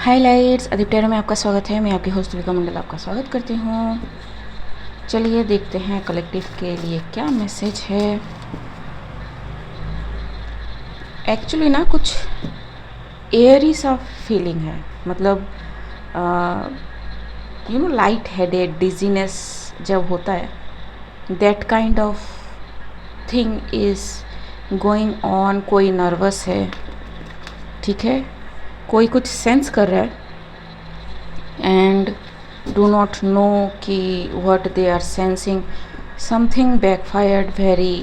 Highlights अधिप्टेरा में आपका स्वागत है। मैं आपकी होस्ट विका मंडल आपका स्वागत करती हूँ। चलिए देखते हैं कलेक्टिव के लिए क्या मैसेज है। एक्चुअली ना कुछ एयरी सा फीलिंग है, मतलब लाइट हेडेड डिजीनेस जब होता है, that kind of thing is going on. कोई नर्वस है, ठीक है, कोई कुछ सेंस कर रहा है and do not know कि what they are sensing. Something backfired very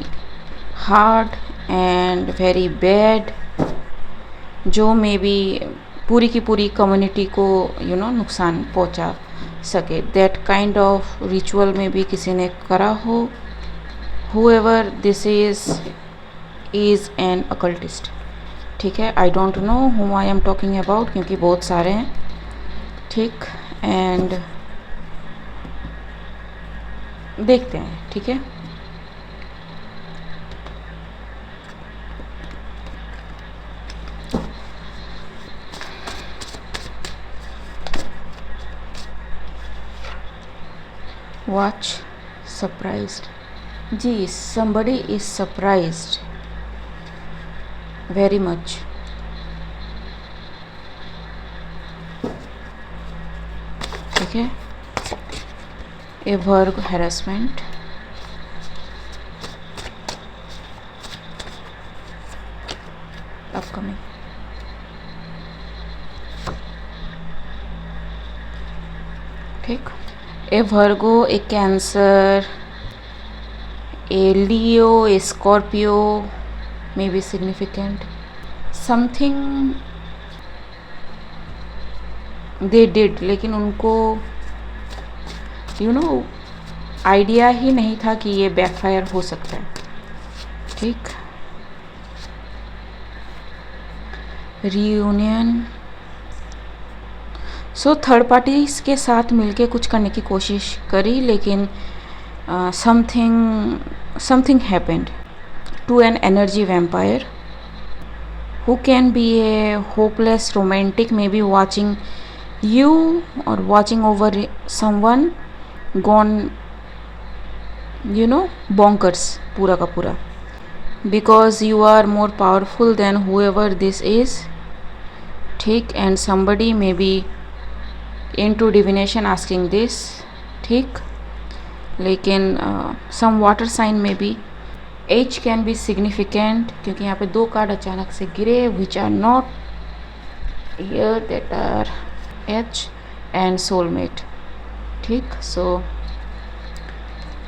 hard and very bad, जो मे बी पूरी की पूरी कम्युनिटी को नुकसान पहुंचा सके। दैट काइंड ऑफ रिचुअल में भी किसी ने करा हो। whoever this is an occultist, ठीक है। आई don't no whom I am talking about क्योंकि बहुत सारे हैं, ठीक। एंड देखते हैं, ठीक है। वॉच सरप्राइज्ड जी, somebody is surprised very much. ठीक है। ए वर्ग हैरेसमेंट, अपकमिंग, ठीक। A Virgo, a Cancer, a Leo, a Scorpio may be significant. Something they did, लेकिन उनको आइडिया ही नहीं था कि ये बैकफायर हो सकता है, ठीक। रियूनियन, सो थर्ड पार्टीज के साथ मिलके कुछ करने की कोशिश करी, लेकिन something happened to an energy vampire who can be a hopeless romantic, maybe watching you or watching over someone gone bonkers पूरा का पूरा, because you are more powerful than whoever this is, ठीक। and somebody may be into divination asking this, ठीक। लेकिन some water sign may be, H can be significant क्योंकि यहाँ पे दो कार्ड अचानक से गिरे which are not here, that are H and soulmate, ठीक। So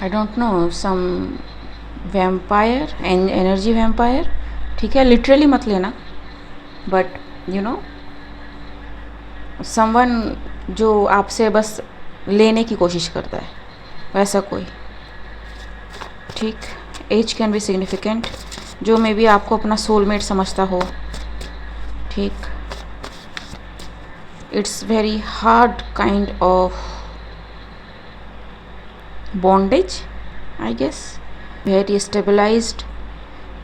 I don't know, some vampire and energy vampire, ठीक है। लिटरली मत लेना, बट समवन जो आपसे बस लेने की कोशिश करता है, वैसा कोई, ठीक। एज कैन बी सिग्निफिकेंट, जो मे बी आपको अपना सोलमेट समझता हो, ठीक। It's very hard kind of bondage, I guess. Very stabilized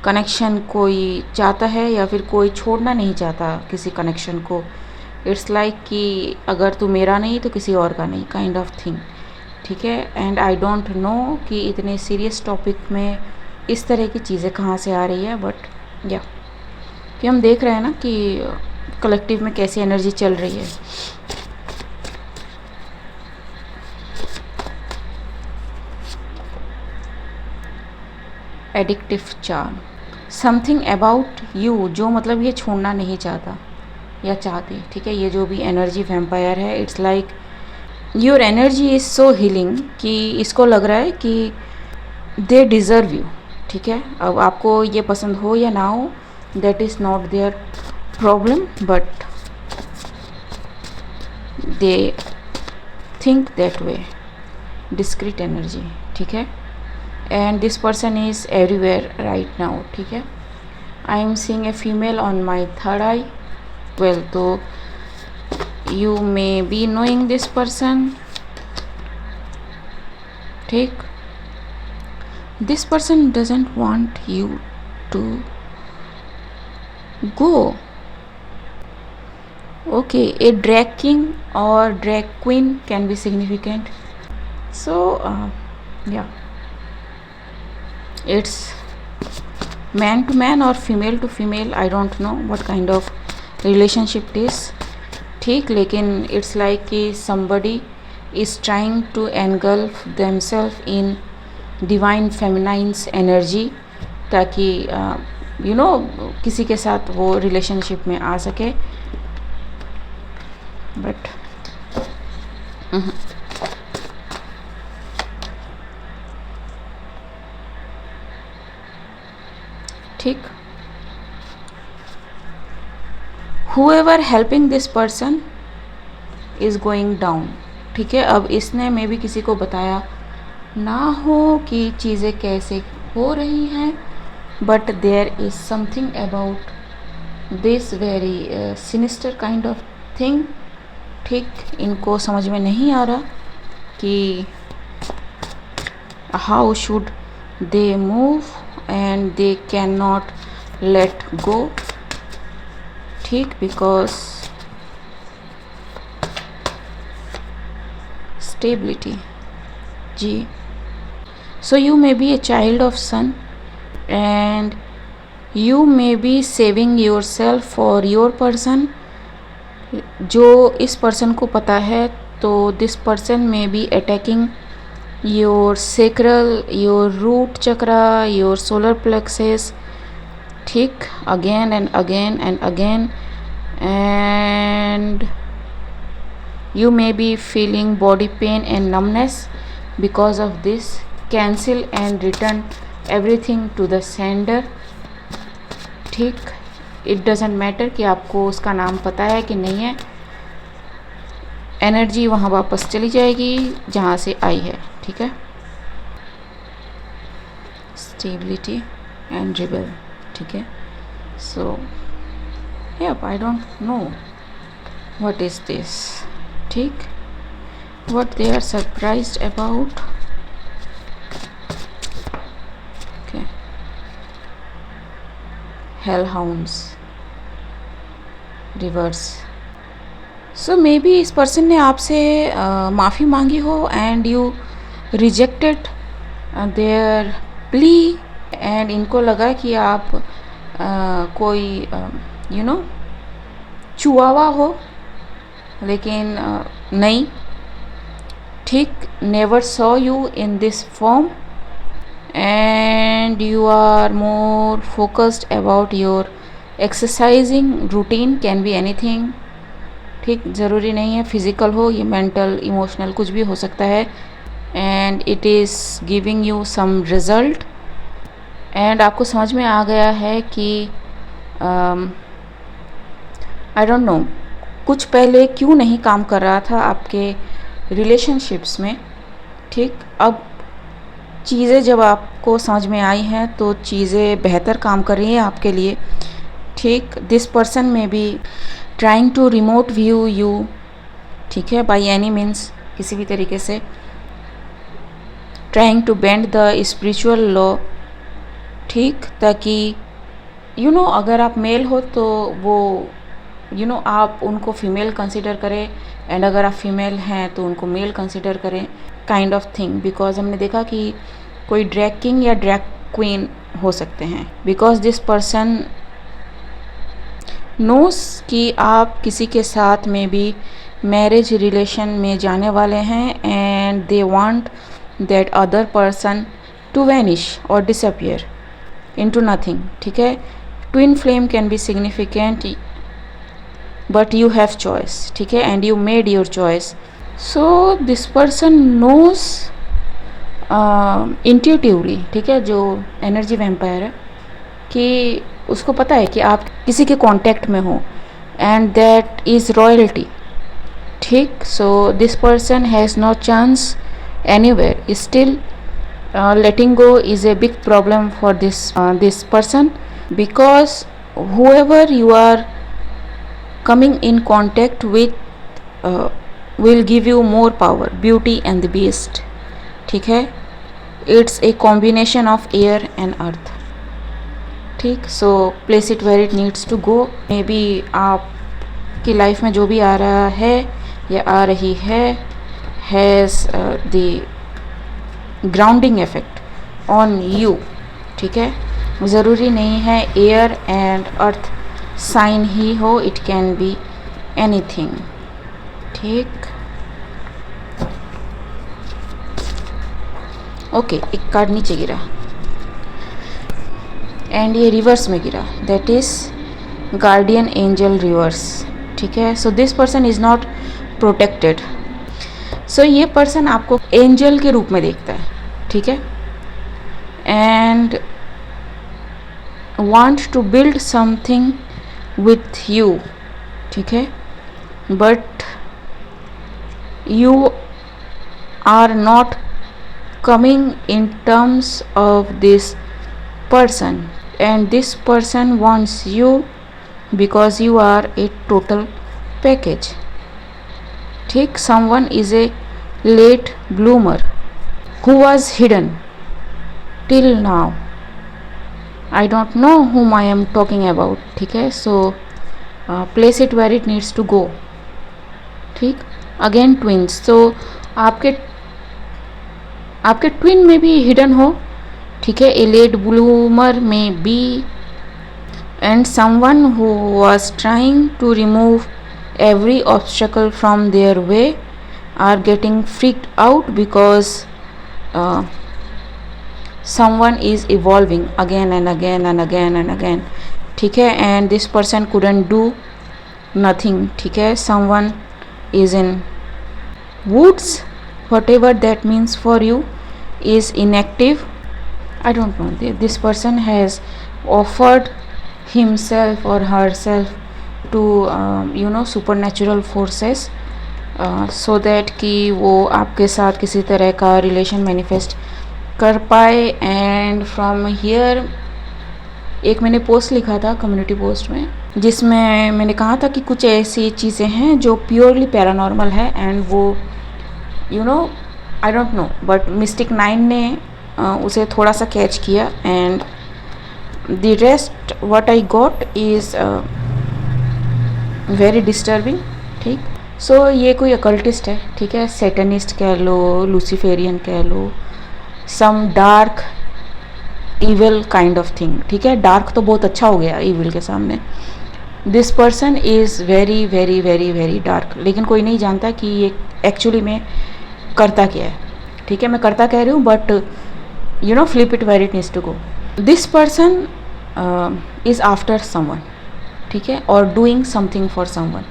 connection कोई चाहता है या फिर कोई छोड़ना नहीं चाहता किसी कनेक्शन को। इट्स लाइक कि अगर तू मेरा नहीं तो किसी और का नहीं, काइंड ऑफ थिंग, ठीक है। एंड आई डोंट नो कि इतने सीरियस टॉपिक में इस तरह की चीज़ें कहाँ से आ रही है, बट या कि हम देख रहे हैं ना कि कलेक्टिव में कैसी एनर्जी चल रही है। Addictive charm, something about you, जो मतलब ये छोड़ना नहीं चाहता या चाहती, ठीक है। ये जो भी एनर्जी वैम्पायर है, it's like your energy is so healing कि इसको लग रहा है कि दे डिज़र्व यू, ठीक है। अब आपको ये पसंद हो या ना हो, that is not there problem, but they think that way. Discreet energy, ठीक है। And this person is everywhere right now, ठीक है। I am seeing a female on my third eye. Well, तो you may be knowing this person, ठीक। this person doesn't want you to go. Okay, a drag king or drag queen can be significant. So yeah, it's man to man or female to female. I don't know what kind of relationship it is. ठीक, लेकिन it's like कि somebody is trying to engulf themselves in divine feminine's energy, ताकि you know किसी के साथ वो relationship में आ सके. But ठीक, whoever helping this person is going down. ठीक है, अब इसने मे भी किसी को बताया ना हो कि चीज़ें कैसे हो रही हैं, but there is something about this very sinister kind of thing. ठीक, इनको समझ में नहीं आ रहा कि how should they move and they can not let go. ठीक, बिकॉज स्टेबिलिटी जी. So you may be a child of sun and you may be saving yourself for your person. जो इस पर्सन को पता है तो this person may be attacking your sacral, your root chakra, your solar plexus. ठीक, again and again and again, and you may be feeling body pain and numbness because of this. Cancel and return everything to the sender. ठीक, it doesn't matter कि आपको उसका नाम पता है कि नहीं है, एनर्जी वहाँ वापस चली जाएगी जहाँ से आई है. ठीक है, स्टेबिलिटी एंड रिबेल. ठीक है, सो yep, I don't know what is this. ठीक, what they are surprised about. Okay, hellhounds reverse. So maybe इस पर्सन ने आपसे माफ़ी मांगी हो and you rejected their plea, and इनको लगा कि आप कोई you know चुआवा हो, लेकिन नहीं. ठीक, never saw you in this form and you are more focused about your exercising routine. Can be anything. ठीक, ज़रूरी नहीं है फिज़िकल हो, ये मेंटल इमोशनल कुछ भी हो सकता है. And it is giving you some result, and आपको समझ में आ गया है कि आई डोंट नो कुछ पहले क्यों नहीं काम कर रहा था आपके रिलेशनशिप्स में. ठीक, अब चीज़ें जब आपको समझ में आई हैं तो चीज़ें बेहतर काम कर रही हैं आपके लिए. ठीक, this person may be trying to remote view you. ठीक है, बाय एनी मीन्स, किसी भी तरीके से trying to bend the spiritual law. ठीक, ताकि यू नो अगर आप मेल हो तो वो यू नो आप उनको फीमेल कंसिडर करें, एंड अगर आप फीमेल हैं तो उनको मेल कंसिडर करें, काइंड ऑफ थिंग. बिकॉज हमने देखा कि कोई ड्रैग किंग या ड्रैग क्वीन हो सकते हैं. बिकॉज दिस पर्सन नोस कि आप किसी के साथ में भी मैरिज रिलेशन में जाने वाले हैं, and they want that other person to vanish और डिसअपियर इनटू नथिंग. ठीक है, twin flame can be significant but you have choice. ठीक है, and you made your choice. So this person knows intuitively. ठीक है, जो एनर्जी वैम्पायर है कि उसको पता है कि आप किसी के कांटेक्ट में हो, एंड दैट इज़ रॉयल्टी. ठीक, so this person has no chance anywhere. Still letting go is a big problem for this person, because whoever you are coming in contact with will give you more power, beauty and the beast. ठीक है, it's a combination of air and earth. ठीक, so place it where it needs to go. Maybe आप आपकी life में जो भी आ रहा है या आ रही है has the grounding effect on you, ठीक है। ज़रूरी नहीं है एयर एंड अर्थ साइन ही हो, इट कैन बी एनीथिंग, ठीक। ओके, एक कार्ड नीचे गिरा एंड ये रिवर्स में गिरा, that is guardian angel reverse, ठीक है। So this person is not protected. सो ये पर्सन आपको एंजल के रूप में देखता है, ठीक है, and want to build something with you, ठीक है, but you are not coming in terms of this person and this person wants you because you are a total package, ठीक। someone is a late bloomer who was hidden till now, I don't know whom I am talking about, ठीक है। so place it where it needs to go, ठीक। Again twins, so आपके twin में भी hidden हो, ठीक है, a late bloomer may be and someone who was trying to remove every obstacle from their way are getting freaked out because someone is evolving again and again and again and again, ठीक है, and this person couldn't do nothing, ठीक है। someone is in woods, whatever that means for you, is inactive, I don't know, this person has offered himself or herself to supernatural forces so that कि वो आपके साथ किसी तरह का relation manifest कर पाए। एंड फ्रॉम हियर एक मैंने पोस्ट लिखा था कम्युनिटी पोस्ट में, जिसमें मैंने कहा था कि कुछ ऐसी चीज़ें हैं जो प्योरली पैरानॉर्मल है एंड वो आई डोंट नो, बट मिस्टिक 9 ने उसे थोड़ा सा कैच किया and the rest what I got is very disturbing, ठीक। सो ये कोई अकल्टिस्ट है, ठीक है, सैटनिस्ट कह लो, लूसीफेरियन कह लो, some dark evil kind of thing, ठीक है। डार्क तो बहुत अच्छा हो गया इविल के सामने। This person is very very very very dark, लेकिन कोई नहीं जानता कि ये एक्चुअली में करता क्या है, ठीक है। मैं करता कह रही हूँ but flip it where it needs to go. This person is after someone, ठीक है, और डूइंग समथिंग फॉर समवन।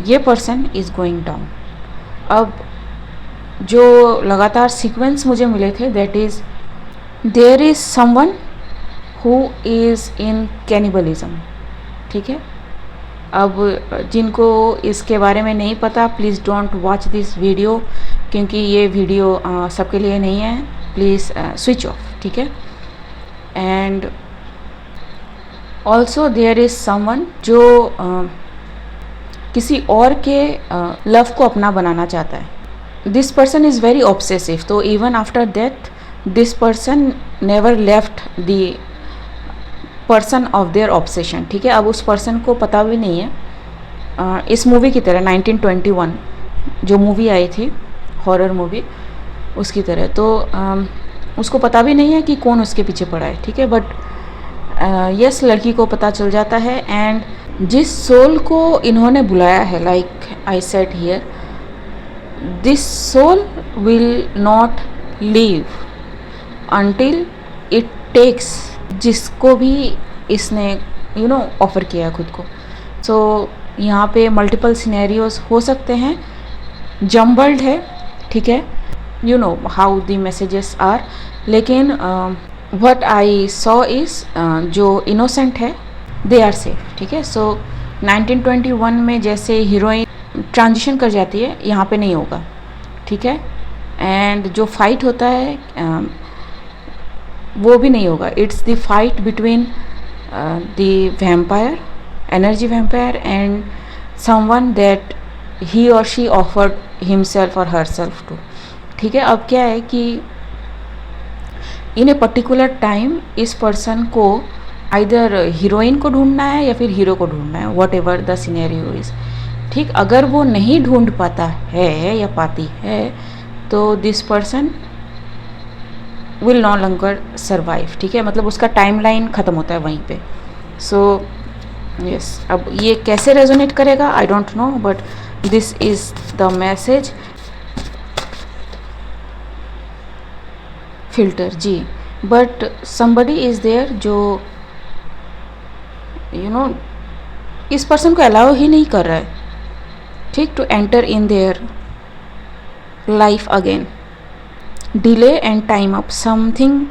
ये पर्सन इज़ गोइंग डाउन। अब जो लगातार सीक्वेंस मुझे मिले थे, that is there is someone who is in cannibalism, ठीक है। अब जिनको इसके बारे में नहीं पता, please don't watch this video, क्योंकि ये वीडियो सबके लिए नहीं है, प्लीज़ स्विच ऑफ, ठीक है। And also there is someone जो किसी और के लव को अपना बनाना चाहता है। This person is very obsessive, तो even after death this person never left the person of their obsession, ठीक है। अब उस पर्सन को पता भी नहीं है, इस मूवी की तरह 1921 जो मूवी आई थी हॉरर मूवी, उसकी तरह, तो उसको पता भी नहीं है कि कौन उसके पीछे पड़ा है, ठीक है। बट यस, लड़की को पता चल जाता है एंड जिस सोल को इन्होंने बुलाया है, like I said here, this soul will not leave until it takes जिसको भी इसने ऑफ़र किया है खुद को। सो यहाँ पे मल्टीपल सिनेरियोज हो सकते हैं, जम्बल्ड है, ठीक है, हाउ द मैसेजेस आर, लेकिन व्हाट आई सॉ इज़ जो इनोसेंट है दे आर सेफ, ठीक है। सो 1921 में जैसे हीरोइन ट्रांजिशन कर जाती है, यहाँ पे नहीं होगा, ठीक है। एंड जो फाइट होता है वो भी नहीं होगा, it's the fight between the vampire, energy vampire and someone that he और शी ऑफर्ड हिमसेल्फ और हरसेल्फ टू, ठीक है। अब क्या है कि इन ए पर्टिकुलर टाइम इस पर्सन को आइदर हीरोइन को ढूंढना है या फिर हीरो को ढूंढना है, what ever the scenario is, ठीक, अगर वो नहीं ढूंढ पाता है या पाती है तो this person will no longer survive. ठीक है, मतलब उसका टाइमलाइन ख़त्म होता है वहीं पे। सो यस, अब ये कैसे रेजोनेट करेगा I don't know, but this is the message. Filter जी, बट समबडी इज़ देयर जो यू नो इस पर्सन को अलाउ ही नहीं कर रहा है, ठीक, to enter in their life again. Delay and time up, something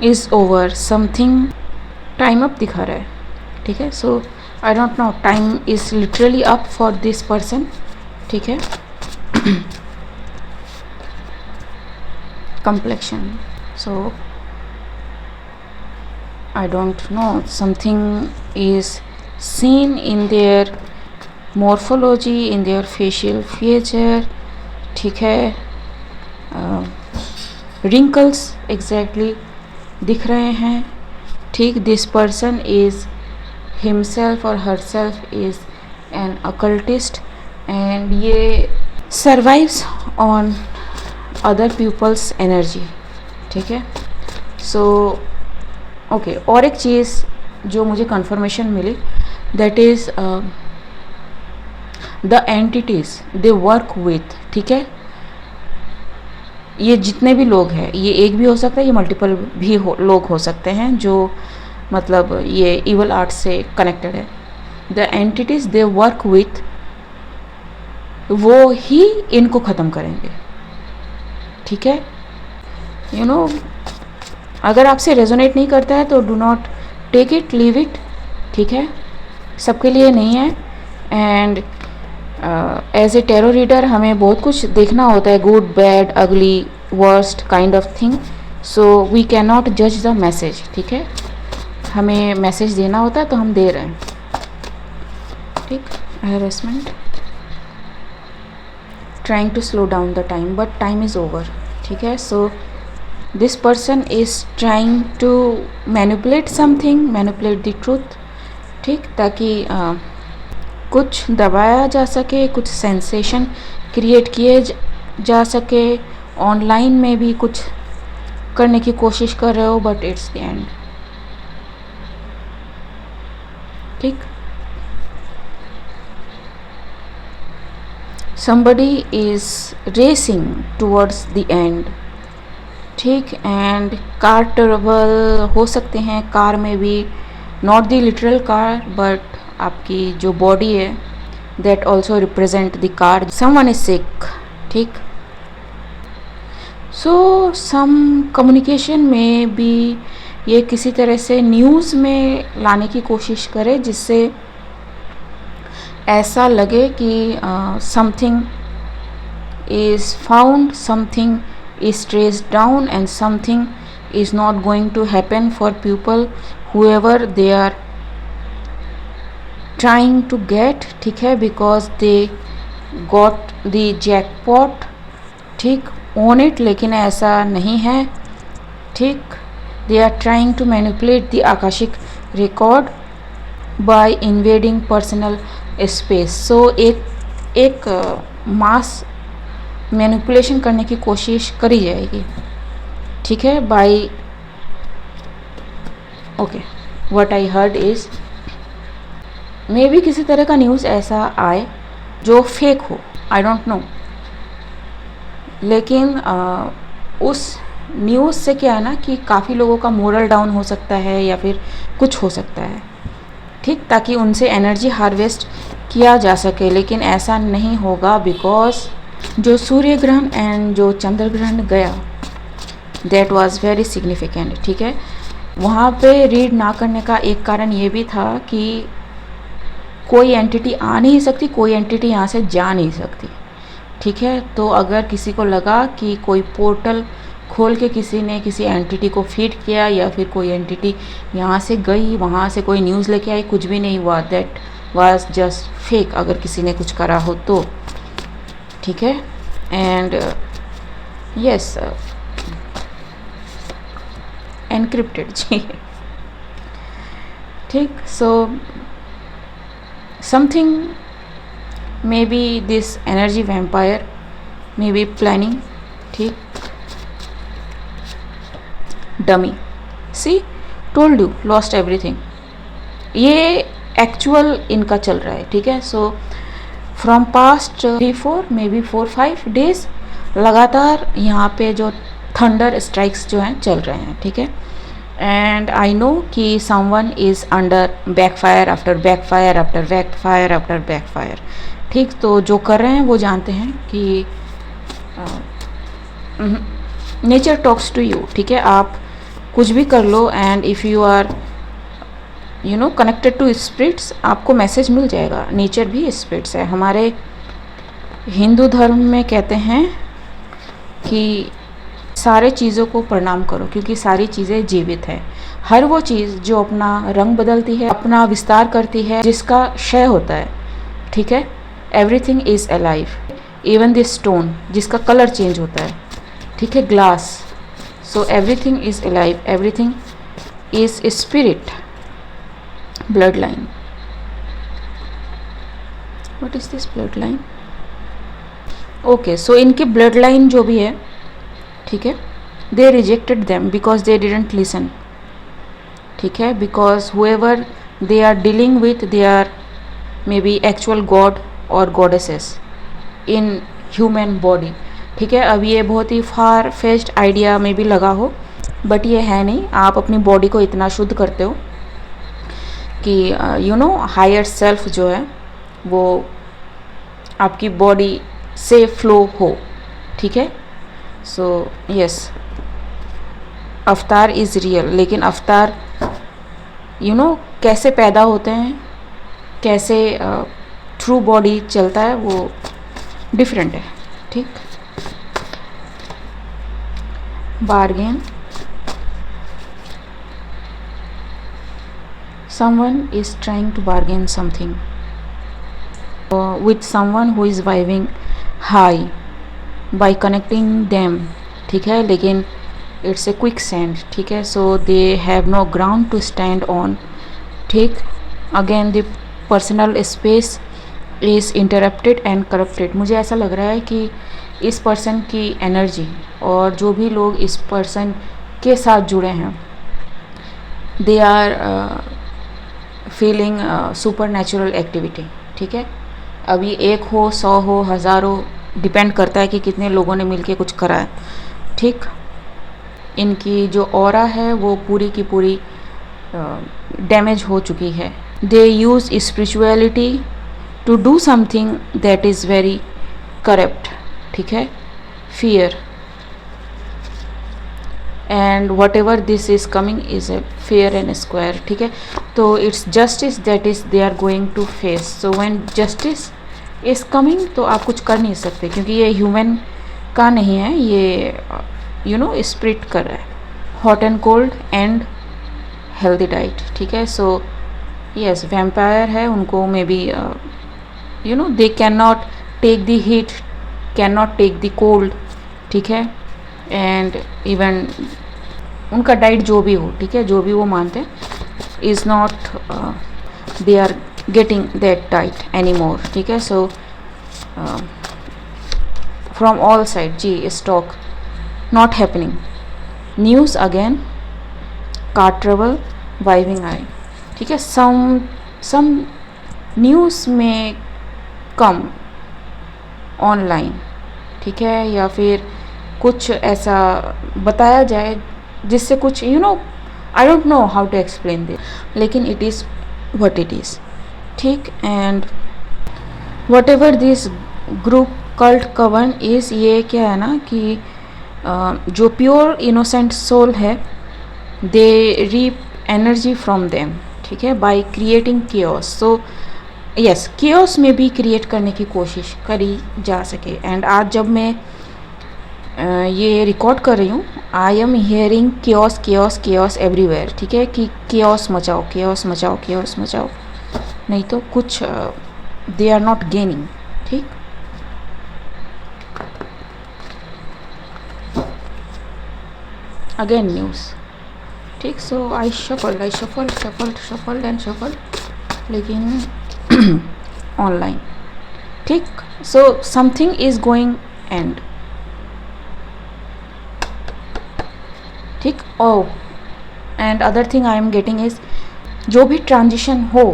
is over, something time up दिखा रहा है। ठीक है, so I don't know, time is literally up for this person. ठीक है, complexion, so I don't know, something is seen in their morphology, in their facial feature। ठीक है, wrinkles exactly दिख रहे हैं। ठीक, this person is himself or herself is an occultist and ये survives on other people's energy. ठीक है, so okay, और एक चीज़ जो मुझे कंफर्मेशन मिली, that is the entities they work with. ठीक है, ये जितने भी लोग हैं, ये एक भी हो सकता है, ये मल्टीपल भी लोग हो सकते हैं जो मतलब ये इवल आर्ट से कनेक्टेड है। The entities they work with, वो ही इनको ख़त्म करेंगे। ठीक है, यू नो, अगर आपसे रेजोनेट नहीं करता है तो do not take it, leave it. ठीक है, सबके लिए नहीं है। And as a tarot reader हमें बहुत कुछ देखना होता है, good, bad, ugly, worst kind of thing, so we can not जज द मैसेज। ठीक है, हमें मैसेज देना होता है तो हम दे रहे हैं। ठीक, harassment, trying to slow down the time but time is over। ठीक है, so this person is trying to manipulate something, manipulate the truth। ठीक, ताकि कुछ दबाया जा सके, कुछ सेंसेशन क्रिएट किए जा सके। ऑनलाइन में भी कुछ करने की कोशिश कर रहे हो, बट इट्स द एंड। ठीक, somebody is racing towards the end। ठीक, एंड कार ट्रबल हो सकते हैं, कार में भी, not the literal car but आपकी जो बॉडी है that also represent the car. Someone is sick. ठीक, सो सम कम्युनिकेशन में भी ये किसी तरह से न्यूज़ में लाने की कोशिश करे जिससे ऐसा लगे कि something is found, something is traced down and something is not going to happen for people whoever they are trying to get. ठीक है, because they got the jackpot. ठीक, ओन इट, लेकिन ऐसा नहीं है। ठीक, they are trying to manipulate the Akashic record by invading personal space. सो एक मास मैनिपुलेशन करने की कोशिश करी जाएगी। ठीक है, bye okay, what I heard is maybe किसी तरह का न्यूज़ ऐसा आए जो फेक हो, आई डोंट नो, लेकिन उस न्यूज़ से क्या है ना कि काफ़ी लोगों का मोरल डाउन हो सकता है या फिर कुछ हो सकता है। ठीक, ताकि उनसे एनर्जी हार्वेस्ट किया जा सके, लेकिन ऐसा नहीं होगा बिकॉज जो सूर्य ग्रहण एंड जो चंद्र ग्रहण गया दैट वाज वेरी सिग्निफिकेंट। ठीक है, वहाँ पे रीड ना करने का एक कारण ये भी था कि कोई एंटिटी आ नहीं सकती, कोई एंटिटी यहाँ से जा नहीं सकती। ठीक है, तो अगर किसी को लगा कि कोई पोर्टल खोल के किसी ने किसी एंटिटी को फीड किया या फिर कोई एंटिटी यहाँ से गई, वहाँ से कोई न्यूज़ लेके आई, कुछ भी नहीं हुआ, दैट वाज जस्ट फेक, अगर किसी ने कुछ करा हो तो। ठीक है, एंड यस, एनक्रिप्टेड जी। ठीक, so something may be this energy vampire may be planning, ठीक, dummy, she told you lost everything, ये एक्चुअल इनका चल रहा है, ठीक है। So from past 3-4 may be 4-5 days लगातार यहाँ पे जो थंडर स्ट्राइक्स जो हैं चल रहे हैं, ठीक है। एंड आई नो कि someone is under backfire after backfire after backfire after backfire, ठीक। तो जो कर रहे हैं वो जानते हैं कि नेचर टॉक्स टू यू, ठीक है। आप कुछ भी कर लो and if you are connected to spirits, आपको मैसेज मिल जाएगा। नेचर भी स्पिरिट्स है। हमारे हिंदू धर्म में कहते हैं कि सारे चीज़ों को प्रणाम करो क्योंकि सारी चीज़ें जीवित है। हर वो चीज़ जो अपना रंग बदलती है, अपना विस्तार करती है, जिसका क्षय होता है, ठीक है, everything is alive, even this stone जिसका कलर चेंज होता है, ठीक है, glass. So everything is alive, everything is spirit. Blood line, what is this blood line? Okay, so इनकी ब्लड लाइन जो भी है, ठीक है, they rejected them because they didn't listen, ठीक है, because whoever they are dealing with they are may be actual god और goddesses in human body, ठीक है। अब ये बहुत ही फार फेस्ड आइडिया में भी लगा हो, बट ये है नहीं। आप अपनी बॉडी को इतना शुद्ध करते हो कि हायर सेल्फ जो है वो आपकी बॉडी से फ्लो हो, ठीक है। सो यस, अवतार इज़ रियल, लेकिन अवतार कैसे पैदा होते हैं, कैसे थ्रू बॉडी चलता है, वो डिफरेंट है, ठीक। Bargain, someone is trying to bargain something with someone who is vibing high by connecting them, ठीक है, लेकिन it's a quicksand, ठीक है। so they have no ground to stand on, ठीक। again the personal space is interrupted and corrupted। मुझे ऐसा लग रहा है कि इस पर्सन की एनर्जी और जो भी लोग इस पर्सन के साथ जुड़े हैं, they are feeling super natural activity, ठीक है। अभी 1 हो, 100 हो, 1000 हो, डिपेंड करता है कि कितने लोगों ने मिलके कुछ करा है, ठीक। इनकी जो ऑरा है वो पूरी की पूरी डैमेज हो चुकी है। They use spirituality to do something that is very corrupt, ठीक है। Fear and what ever this is coming is a fair and square, ठीक है। तो it's justice that is they are going to face. So when justice is coming तो आप कुछ कर नहीं सकते क्योंकि ये ह्यूमन का नहीं है, ये स्पिरिट कर रहा है। Hot and cold and healthy diet, ठीक है। सो यस, वैम्पायर है, उनको maybe they can not take the heat, can not take the cold, ठीक है। एंड इवन उनका डाइट जो भी हो, ठीक है, जो भी वो मानते हैं is not they are getting that diet any more, ठीक है। सो फ्रॉम ऑल साइड जी stock not happening. News again, car travel, वाइविंग आई, ठीक है। सम न्यूज़ में कम ऑनलाइन, ठीक है, या फिर कुछ ऐसा बताया जाए जिससे कुछ I don't know how to explain this, लेकिन it is what it is, ठीक। And what ever this group cult coven is, ये क्या है ना कि जो प्योर इनोसेंट सोल है, दे रीप एनर्जी फ्रॉम देम, ठीक है, by creating chaos. So yes, chaos में भी क्रिएट करने की कोशिश करी जा सके। एंड आज जब मैं ये रिकॉर्ड कर रही हूँ, I am hearing chaos chaos chaos everywhere, ठीक है, कि केओस मचाओ, केओस मचाओ, केओस मचाओ, नहीं तो कुछ दे आर नॉट गेनिंग, ठीक। अगेन न्यूज़, ठीक। So I shuffled and shuffled, लेकिन ऑनलाइन, ठीक, so something is going end, ठीक। Oh and other thing I am getting is, जो भी ट्रांजिशन हो,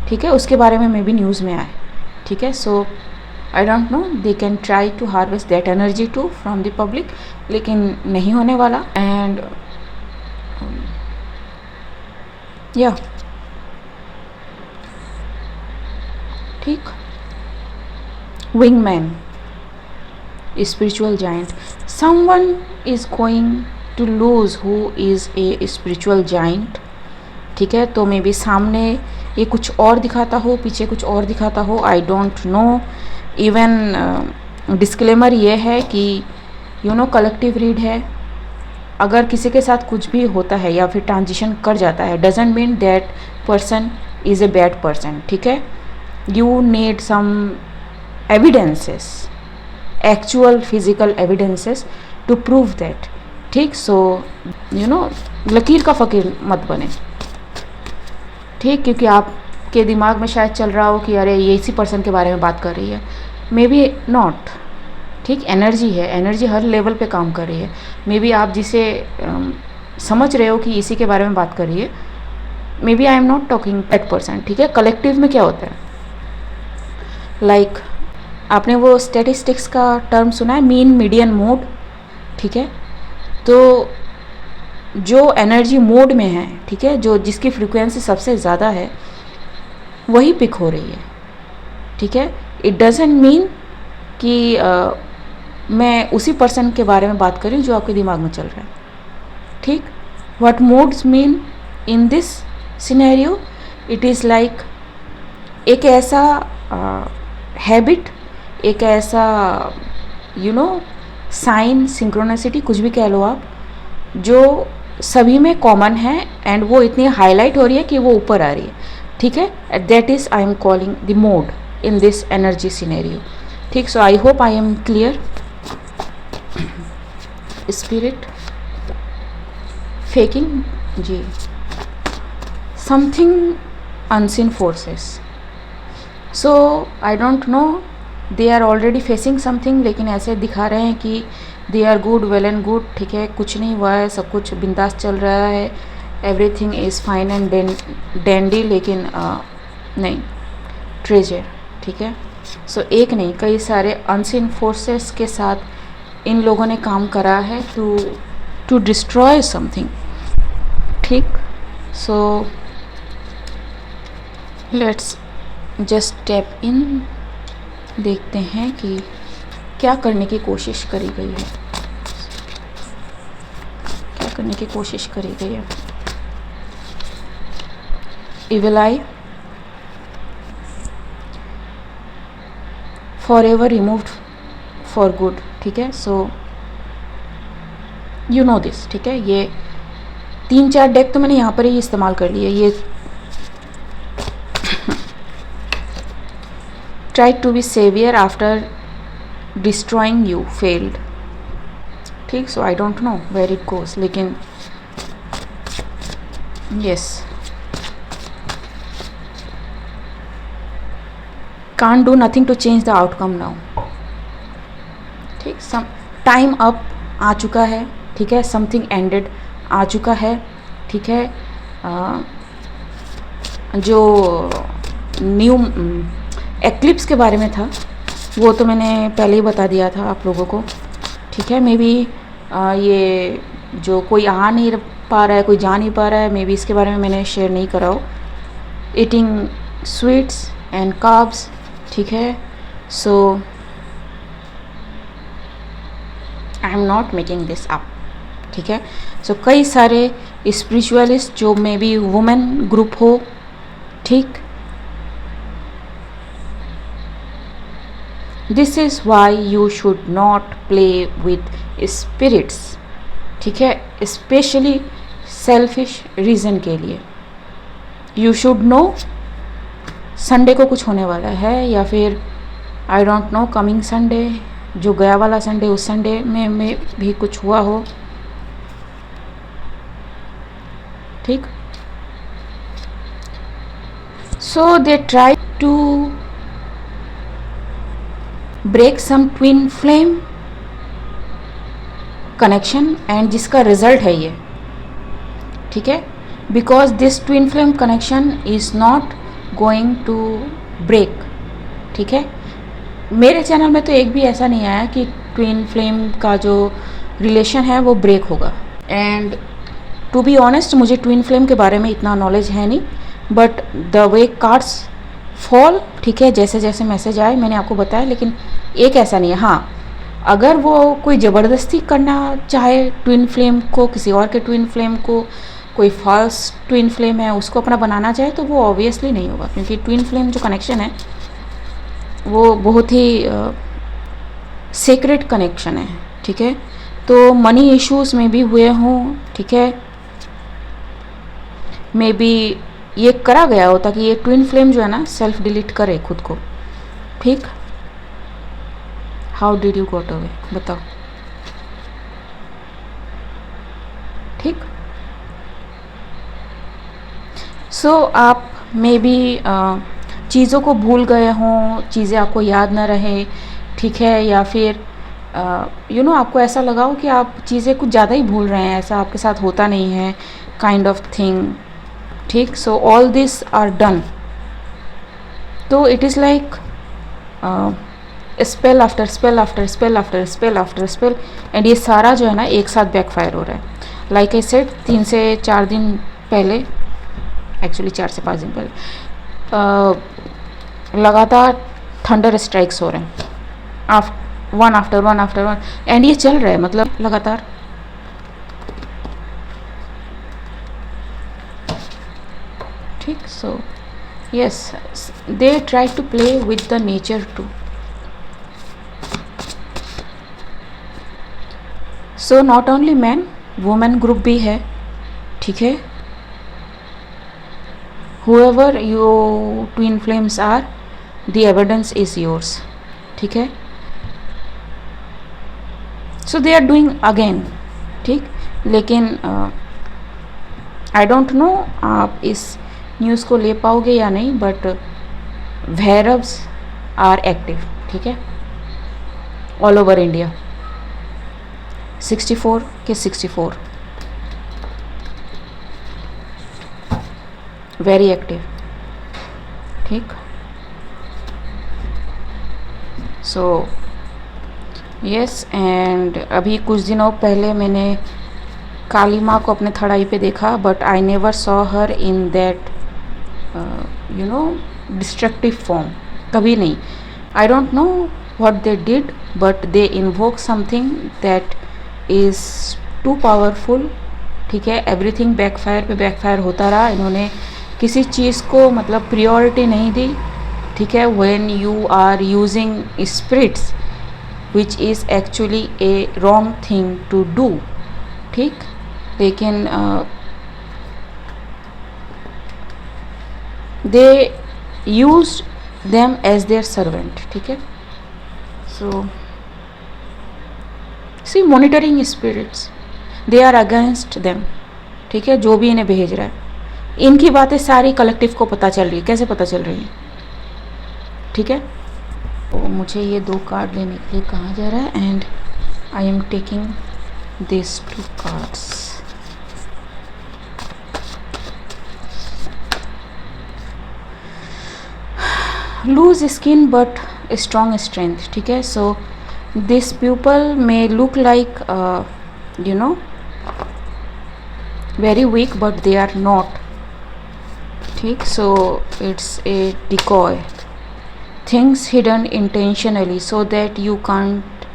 ठीक है, उसके बारे में भी न्यूज़ में आए, ठीक है। So I don't know, they can try to harvest that energy to from the public, लेकिन नहीं होने वाला। एंड या ठीक, wingman, spiritual giant, someone is going to lose who is a spiritual giant, ठीक है। तो मे बी सामने ये कुछ और दिखाता हो, पीछे कुछ और दिखाता हो, आई डोंट नो। इवन डिस्क्लेमर ये है कि यू नो कलेक्टिव रीड है, अगर किसी के साथ कुछ भी होता है या फिर ट्रांजिशन कर जाता है, doesn't mean that person is a bad person, ठीक है। You need some evidences, actual physical evidences to prove that, ठीक। सो यू नो लकीर का फ़कीर मत बने, ठीक, क्योंकि आपके दिमाग में शायद चल रहा हो कि अरे ये इसी पर्सन के बारे में बात कर रही है, मे बी नॉट, ठीक। एनर्जी है, एनर्जी हर लेवल पे काम कर रही है। मे बी आप जिसे समझ रहे हो कि इसी के बारे में बात कर रही है, maybe I am not talking that person, ठीक है। कलेक्टिव में क्या होता है, लाइक आपने वो स्टैटिस्टिक्स का टर्म सुना है, मीन मीडियन मोड, ठीक है। तो जो एनर्जी मोड में है, ठीक है, जो जिसकी फ्रीक्वेंसी सबसे ज़्यादा है, वही पिक हो रही है, ठीक है। इट डजेंट मीन कि मैं उसी पर्सन के बारे में बात कर रही हूँ जो आपके दिमाग में चल रहा है, ठीक। What modes mean in this scenario, it is like एक ऐसा हैबिट, एक ऐसा यू नो साइन, सिंक्रोनिसिटी, कुछ भी कह लो आप, जो सभी में कॉमन है एंड वो इतनी हाईलाइट हो रही है कि वो ऊपर आ रही है, ठीक है। That is I am calling the mode in this energy scenario, ठीक। So I hope I am clear. Spirit faking, जी, something unseen forces, so I don't know, they are already facing something, लेकिन ऐसे दिखा रहे हैं कि they are good, well and good, ठीक है, कुछ नहीं हुआ है, सब कुछ बिंदास चल रहा है, everything is fine and Dandy, लेकिन नहीं, ट्रेजर, ठीक है। सो एक नहीं, कई सारे अनसीन फोर्सेस के साथ इन लोगों ने काम करा है टू डिस्ट्रॉय समथिंग, ठीक। So let's just step in, देखते हैं कि क्या करने की कोशिश करी गई है, क्या करने की कोशिश करी गई है। Evil I for ever removed for good, ठीक है। सो यू नो दिस, ठीक है। ये 3-4 डेक तो मैंने यहाँ पर ही इस्तेमाल कर लिए। ये try to be saviour after destroying you, failed, ठीक। So I don't know where it goes, लेकिन yes, can't do nothing to change the outcome now, ठीक। सम टाइम अप आ चुका है, ठीक है, समथिंग एंडेड आ चुका है, ठीक है। जो न्यू एक्लिप्स के बारे में था वो तो मैंने पहले ही बता दिया था आप लोगों को, ठीक है। मे बी ये जो कोई आ नहीं पा रहा है, कोई जा नहीं पा रहा है, मे बी इसके बारे में मैंने शेयर नहीं करा हो। ईटिंग स्वीट्स एंड कार्ब्स, ठीक है। So I am not making this up, ठीक है। सो कई सारे स्पिरिचुअलिस्ट जो मे बी वुमेन ग्रुप हो, ठीक, this is why you should not play with spirits, ठीक है, स्पेशली सेल्फिश रीज़न के लिए। यू शुड नो संडे को कुछ होने वाला है, या फिर आई डोंट नो कमिंग संडे, जो गया वाला संडे, उस संडे में भी कुछ हुआ हो, ठीक। So they try to break some twin flame connection, and जिसका रिजल्ट है ये, ठीक है, because this twin flame connection is not going to break, ठीक है। मेरे चैनल में तो एक भी ऐसा नहीं आया कि ट्विन फ्लेम का जो रिलेशन है वो ब्रेक होगा। एंड टू बी ऑनेस्ट, मुझे ट्विन फ्लेम के बारे में इतना नॉलेज है नहीं, but the way cards fall, ठीक है, जैसे जैसे मैसेज आए मैंने आपको बताया, लेकिन एक ऐसा नहीं है। हाँ, अगर वो कोई ज़बरदस्ती करना चाहे ट्विन फ्लेम को, किसी और के ट्विन फ्लेम को, कोई फॉल्स ट्विन फ्लेम है उसको अपना बनाना चाहे, तो वो ऑब्वियसली नहीं होगा, क्योंकि ट्विन फ्लेम जो कनेक्शन है वो बहुत ही सीक्रेट कनेक्शन है, ठीक है। तो मनी इश्यूज़ में भी हुए हों, ठीक है, मे बी ये करा गया हो ताकि ये ट्विन फ्लेम जो है ना सेल्फ डिलीट करे खुद को, ठीक। How did you got away, बताओ, ठीक। सो आप मे बी चीज़ों को भूल गए हों, चीज़ें आपको याद ना रहे, ठीक है, या फिर यू नो आपको ऐसा लगा हो कि आप चीज़ें कुछ ज़्यादा ही भूल रहे हैं, ऐसा आपके साथ होता नहीं है, काइंड ऑफ थिंग, ठीक। So all this are done, तो it is like spell after spell after spell after spell after spell, and ये सारा जो है ना एक साथ बैकफायर हो रहा है। लाइक आई सेड, 3 से 4 दिन पहले, एक्चुअली 4 से 5 दिन पहले लगातार थंडर स्ट्राइक्स हो रहे हैं, one after one after one, and ये चल रहा है मतलब लगातार। ठीक, so yes, they try to play with the nature too. So not only man, women group भी है, ठीक है। whoever your twin flames are, the evidence is yours, ठीक है। so they are doing again, ठीक। लेकिन आई डोंट नो आप इस न्यूज़ को ले पाओगे या नहीं, बट भैरव्स आर एक्टिव, ठीक है, ऑल ओवर इंडिया, 64 के 64 वेरी एक्टिव, ठीक। सो यस, एंड अभी कुछ दिनों पहले मैंने काली माँ को अपने थड़ाई पे देखा, but I never saw her in that you know destructive form, कभी नहीं। I don't know what they did, but they invoke something that is too powerful, ठीक है। एवरीथिंग बैकफायर पे बैकफायर होता रहा, इन्होंने किसी चीज़ को मतलब प्रियोरिटी नहीं दी, ठीक है। When you are using spirits which is actually a wrong thing to do, ठीक। लेकिन they use them as their servant, ठीक है। So see monitoring spirits, they are against them, ठीक है, जो भी इन्हें भेज रहा है। इनकी बातें सारी कलेक्टिव को पता चल रही है, कैसे पता चल रही है, ठीक है। तो मुझे ये 2 कार्ड लेने के लिए कहा जा रहा है, and I am taking this 2 cards. Loose skin but strong strength, ठीक है। So this people may look like you know very weak, but they are not, ठीक। so it's a decoy, things hidden intentionally so that you can't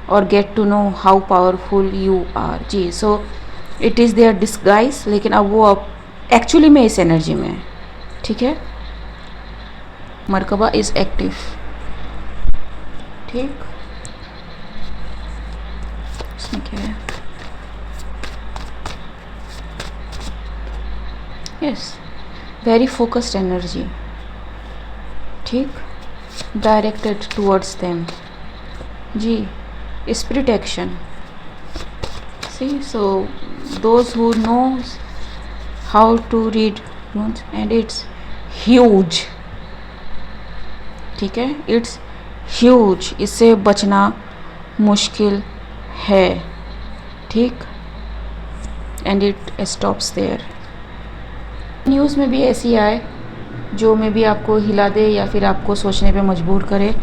or get to know how powerful you are, जी। so it is their disguise, लेकिन अब वो अब actually में इस energy में है, ठीक है। मरकबा इज एक्टिव, ठीक। इसमें क्या है, यस, वेरी फोकस्ड एनर्जी, ठीक, डायरेक्टेड टूवर्ड्स देम, जी। Spirit action, see, so those who knows how to read runes, and it's huge, ठीक है, इट्स ह्यूज, इससे बचना मुश्किल है, ठीक। And it stops there. News में भी ऐसी आए जो में भी आपको हिला दे या फिर आपको सोचने पे मजबूर करे,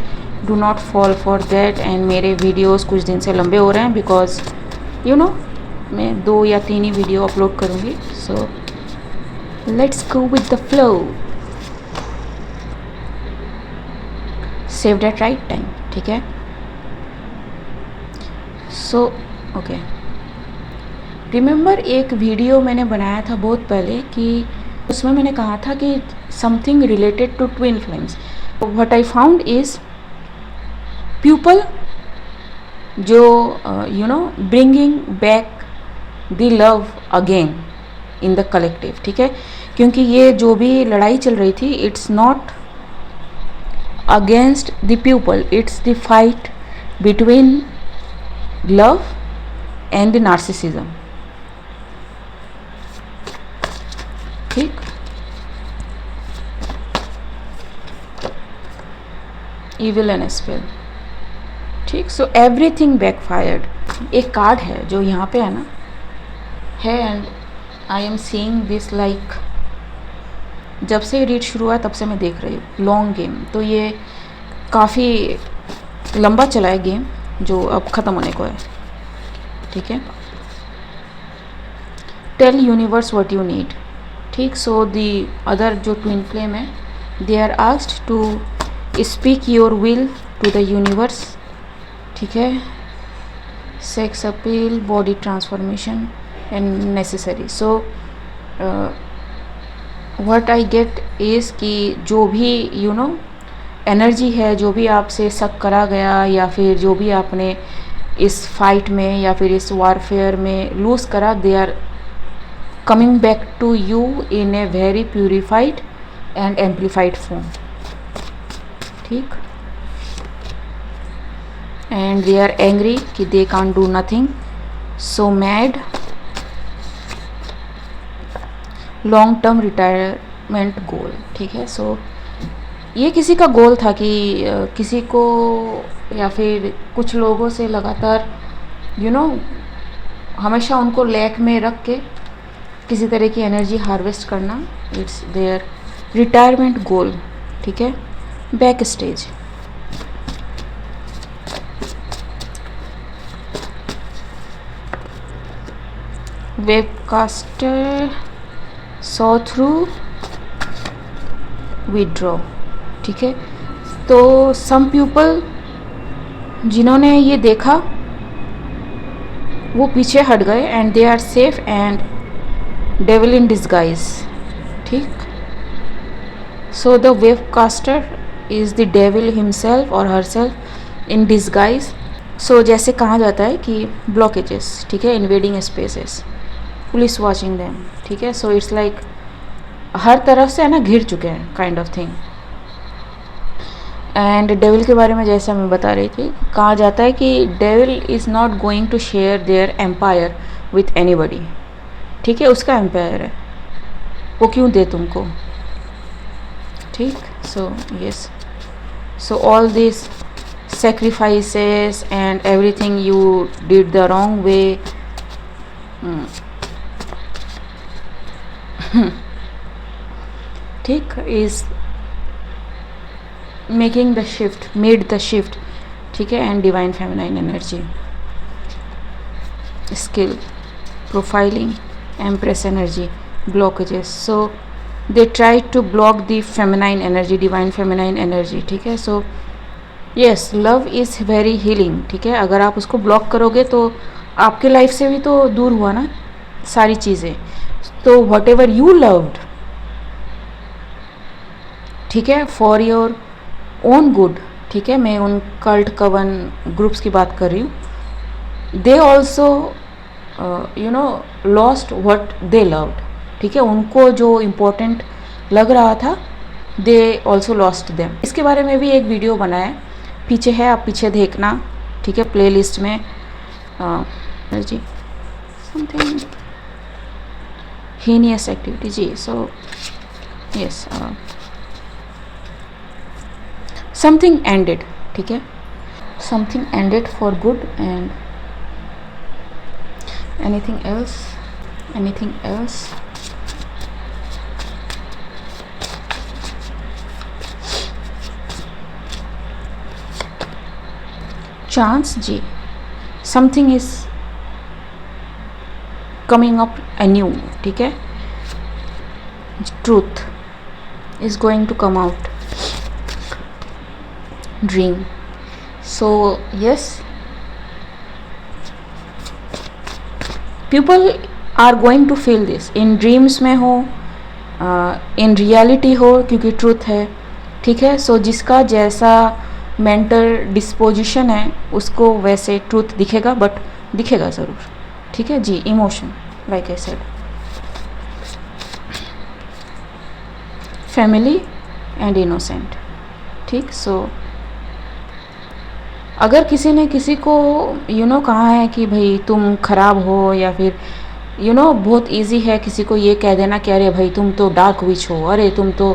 do not fall for that. And मेरे वीडियोस कुछ दिन से लंबे हो रहे हैं बिकॉज यू नो मैं 2 या 3 ही वीडियो अपलोड करूँगी। So let's go with the flow. Saved at right time, ठीक है। सो ओके, रिमेंबर एक वीडियो मैंने बनाया था बहुत पहले कि उसमें मैंने कहा था कि something related to twin flames. What I found is people जो you know bringing back the love again in the collective, ठीक है। क्योंकि ये जो भी लड़ाई चल रही थी, it's not against the people, it's the fight between love and the narcissism, ठीक। इविल एंड स्पेल, ठीक। So everything backfired. एक कार्ड है जो यहाँ पे है ना, है, and I am seeing this like जब से रीड शुरू हुआ तब से मैं देख रही हूँ। लॉन्ग गेम, तो ये काफ़ी लंबा चला है गेम जो अब ख़त्म होने को है, ठीक है। Tell universe what you need, ठीक। सो दी अदर जो ट्विन फ्लेम है, they are asked to speak your will to the universe, ठीक है। Sex appeal, body transformation and necessary. So what I get is कि जो भी you know energy है, जो भी आपसे शक करा गया या फिर जो भी आपने इस फाइट में या फिर इस वारफेयर में लूज़ करा, they are coming back to you in a very purified and amplified form, ठीक। एंड दे आर एंग्री कि they can't do nothing, so mad, long term retirement goal, ठीक है। सो ये किसी का गोल था कि किसी को या फिर कुछ लोगों से लगातार यू नो हमेशा उनको लैक में रख के किसी तरह की एनर्जी हार्वेस्ट करना, इट्स देयर रिटायरमेंट गोल, ठीक है। Back stage, webcaster saw through withdraw, ठीक है। तो सम पीपल जिन्होंने ये देखा वो पीछे हट गए, and they are safe and devil in disguise, ठीक। So the webcaster is the devil himself और हरसेल्फ इन डिस्गाइज। सो जैसे कहा जाता है कि ब्लॉकेजेस, ठीक है, invading spaces, police watching them, ठीक है। सो इट्स लाइक हर तरफ से है ना घिर चुके हैं, kind of thing. And devil के बारे में जैसा मैं बता रही थी, कहा जाता है कि devil is not going to share their empire with anybody, ठीक है। उसका एम्पायर है, वो क्यों दे तुमको, ठीक। So yes, so all this sacrifices and everything you did the wrong way, ठीक, is making the shift, made the shift, ठीक है। and divine feminine energy, skill, profiling, empress energy, blockages, so they try to block the feminine energy, divine feminine energy, ठीक है। so yes, love is very healing, ठीक है। अगर आप उसको block करोगे तो आपके लाइफ से भी तो दूर हुआ ना सारी चीज़ें। तो वट एवर यू लव्ड, ठीक है, फॉर योर ओन गुड, ठीक है। मैं उन कल्ट कवन ग्रुप्स की बात कर रही हूँ। They also you know lost what they loved, ठीक है। उनको जो इम्पोर्टेंट लग रहा था, दे ऑल्सो लॉस्ट देम। इसके बारे में भी एक वीडियो बनाया, पीछे है, आप पीछे देखना, ठीक है, प्लेलिस्ट में। जी समथिंग हीनियस एक्टिविटी, जी। सो यस, समथिंग एंडेड, ठीक है. Something ended for good and anything else. Chance जी, something is coming up anew, ठीक है. Truth is going to come out. Dream. So yes, people are going to feel this in dreams में हो, in reality हो, क्योंकि truth है, ठीक है. So जिसका जैसा mental disposition है उसको वैसे truth दिखेगा, but दिखेगा ज़रूर, ठीक है जी. Emotion, like I said. Family and innocent, ठीक. सो अगर किसी ने किसी को कहा है कि भाई तुम खराब हो, या फिर बहुत इजी है किसी को ये कह देना कि अरे भाई तुम तो डार्क विच हो, अरे तुम तो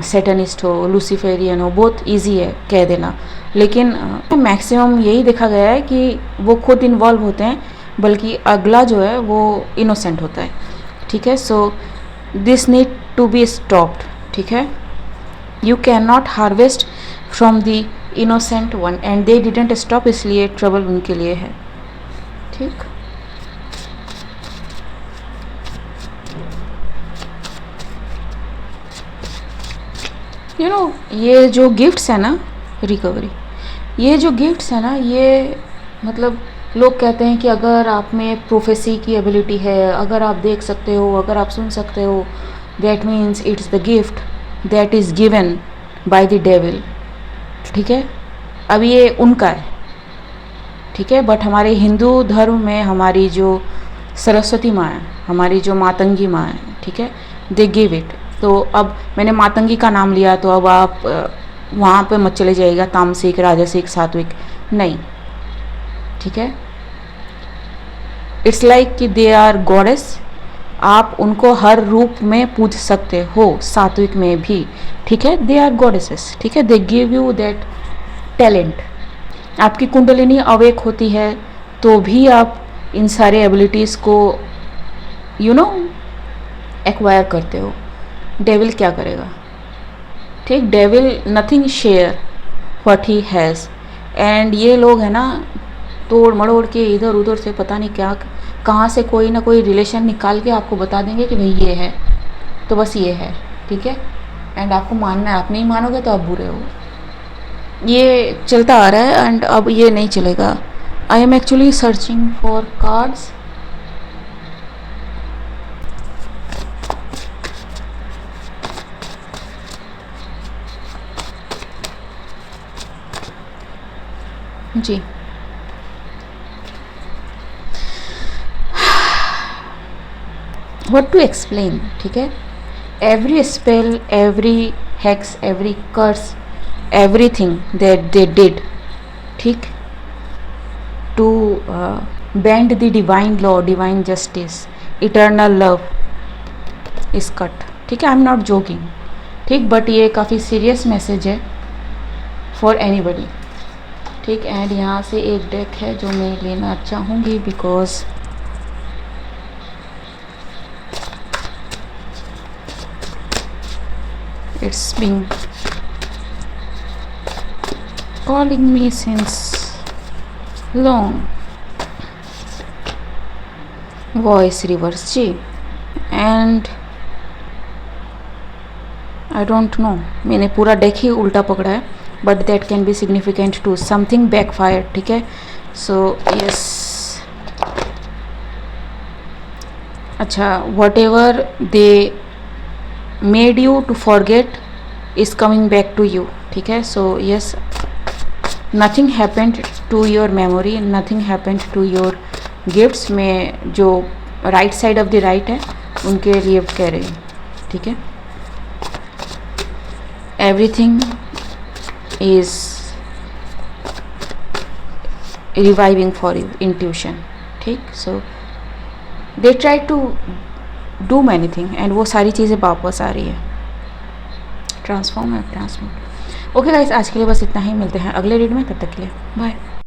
सैटनिस्ट हो, लूसीफेरियन हो, बहुत इजी है कह देना. लेकिन मैक्सिमम यही देखा गया है कि वो खुद इन्वॉल्व होते हैं, बल्कि अगला जो है वो इनोसेंट होता है, ठीक है. So this need to be stopped, ठीक है. You can not harvest from the innocent one, and they didn't stop, इसलिए ट्रबल उनके लिए है, ठीक. ये जो गिफ्ट्स है ना, रिकवरी, ये जो गिफ्ट्स है ना, ये मतलब लोग कहते हैं कि अगर आप में प्रोफेसी की एबिलिटी है, अगर आप देख सकते हो, अगर आप सुन सकते हो, that means it's the gift that is given by the devil, ठीक है. अब ये उनका है, ठीक है. बट हमारे हिंदू धर्म में हमारी जो सरस्वती माँ है, हमारी जो मातंगी माँ है, ठीक है, दे गिव इट. तो अब मैंने मातंगी का नाम लिया, तो अब आप वहाँ पे मत चले जाइएगा तामसिक, राजसिक, सात्विक, नहीं, ठीक है. इट्स लाइक कि दे आर गॉडेस, आप उनको हर रूप में पूज सकते हो, सात्विक में भी, ठीक है. दे आर गॉडेसेस, ठीक है. They give you that talent. आपकी कुंडलिनी अवेक होती है तो भी आप इन सारे एबिलिटीज़ को एक्वायर करते हो. डेविल क्या करेगा, ठीक. Devil nothing share what he has. And ये लोग है ना, तोड़ मड़ोड़ के इधर उधर से पता नहीं क्या, कहाँ से कोई ना कोई रिलेशन निकाल के आपको बता देंगे कि भाई ये है, तो बस ये है, ठीक है. एंड आपको मानना है, आप नहीं मानोगे तो आप बुरे हो. ये चलता आ रहा है एंड अब ये नहीं चलेगा. I am actually searching for cards. जी, what to explain, ठीक है. every spell, every hex, every curse, everything that they did, ठीक, to bend the divine law, divine justice, eternal love is cut, ठीक है. आई एम नॉट जोकिंग, ठीक. But ये काफ़ी serious message है for anybody, ठीक. एंड यहाँ से एक डेक है जो मैं लेना चाहूँगी, because it's been calling me since long. Voice reverse जी, and I don't know, मैंने पूरा डेक ही उल्टा पकड़ा है, but that can be significant to something backfired, ठीक है. So yes, अच्छा, whatever they made you to forget is coming back to you, ठीक है. So yes, nothing happened to your memory, nothing happened to your gifts. में जो right side of the right है उनके लिए कह रही हूँ, ठीक है. Everything is reviving for you, intuition, ठीक. So they try to do many thing and वो सारी चीज़ें वापस आ रही है. ट्रांसफॉर्म है ट्रांसमिट। ओके गाइस, आज के लिए बस इतना ही, मिलते हैं अगले रीड में, तब तक के लिए बाय।